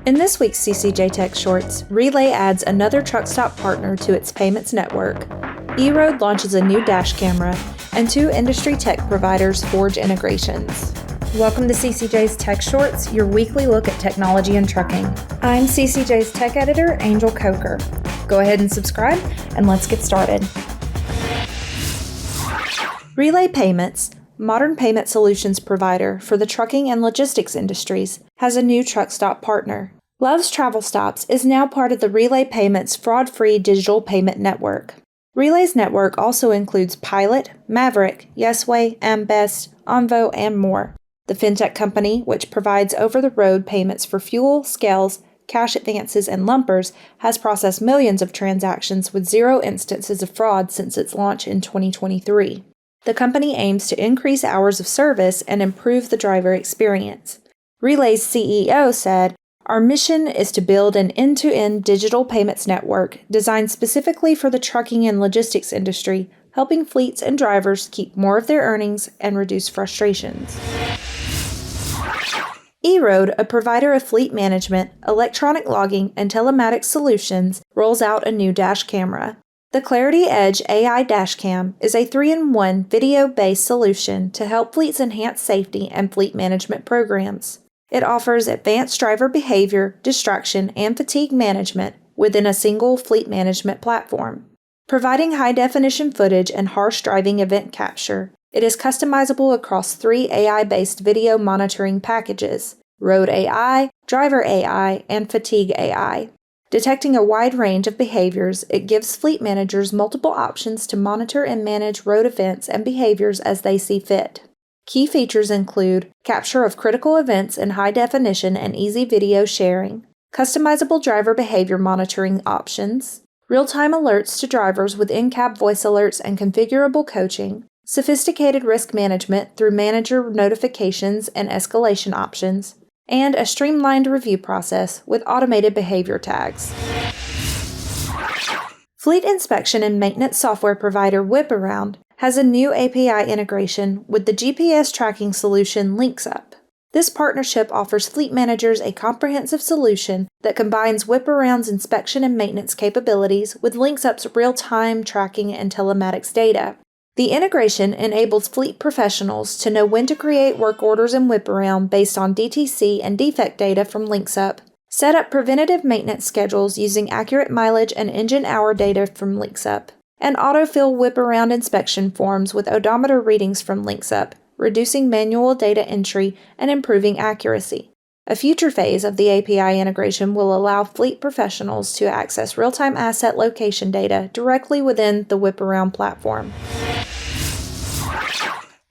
In this week's CCJ Tech Shorts, Relay adds another truckstop partner to its payments network, EROAD launches a new dash camera, and 2 industry tech providers forge integrations. Welcome to CCJ's Tech Shorts, your weekly look at technology and trucking. I'm CCJ's tech editor, Angel Coker. Go ahead and subscribe, and let's get started. Relay Payments, modern payment solutions provider for the trucking and logistics industries, has a new truckstop partner. Love's Travel Stops is now part of the Relay Payments fraud-free digital payment network. Relay's network also includes Pilot, Maverik, Yesway, AMBEST, Onvo, and more. The fintech company, which provides over-the-road payments for fuel, scales, cash advances, and lumpers, has processed millions of transactions with 0 instances of fraud since its launch in 2023. The company aims to increase hours of service and improve the driver experience. Relay's CEO said, "Our mission is to build an end-to-end digital payments network designed specifically for the trucking and logistics industry, helping fleets and drivers keep more of their earnings and reduce frustrations." EROAD, a provider of fleet management, electronic logging, and telematics solutions, rolls out a new dash camera. The Clarity Edge AI Dashcam is a 3-in-1 video-based solution to help fleets enhance safety and fleet management programs. It offers advanced driver behavior, distraction, and fatigue management within a single fleet management platform. Providing high-definition footage and harsh driving event capture, it is customizable across 3 AI-based video monitoring packages: Road AI, Driver AI, and Fatigue AI. Detecting a wide range of behaviors, it gives fleet managers multiple options to monitor and manage road events and behaviors as they see fit. Key features include capture of critical events in high definition and easy video sharing, customizable driver behavior monitoring options, real-time alerts to drivers with in-cab voice alerts and configurable coaching, sophisticated risk management through manager notifications and escalation options, and a streamlined review process with automated behavior tags. Fleet inspection and maintenance software provider WhipAround has a new API integration with the GPS tracking solution LinksUp. This partnership offers fleet managers a comprehensive solution that combines WhipAround's inspection and maintenance capabilities with LinksUp's real-time tracking and telematics data. The integration enables fleet professionals to know when to create work orders in WhipAround based on DTC and defect data from LinksUp, set up preventative maintenance schedules using accurate mileage and engine hour data from LinksUp, and autofill WhipAround inspection forms with odometer readings from LinksUp, reducing manual data entry and improving accuracy. A future phase of the API integration will allow fleet professionals to access real-time asset location data directly within the WhipAround platform.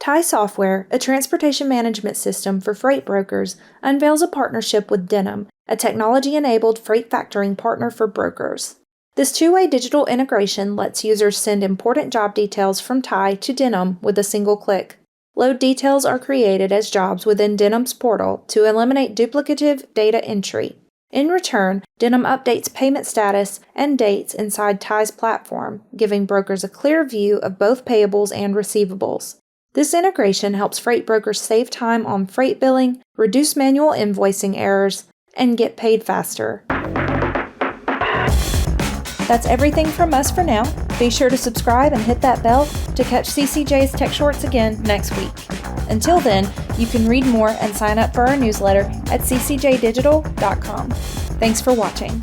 TIE Software, a transportation management system for freight brokers, unveils a partnership with Denim, a technology-enabled freight factoring partner for brokers. This 2-way digital integration lets users send important job details from TIE to Denim with a single click. Load details are created as jobs within Denim's portal to eliminate duplicative data entry. In return, Denim updates payment status and dates inside TIE's platform, giving brokers a clear view of both payables and receivables. This integration helps freight brokers save time on freight billing, reduce manual invoicing errors, and get paid faster. That's everything from us for now. Be sure to subscribe and hit that bell to catch CCJ's Tech Shorts again next week. Until then, you can read more and sign up for our newsletter at ccjdigital.com. Thanks for watching.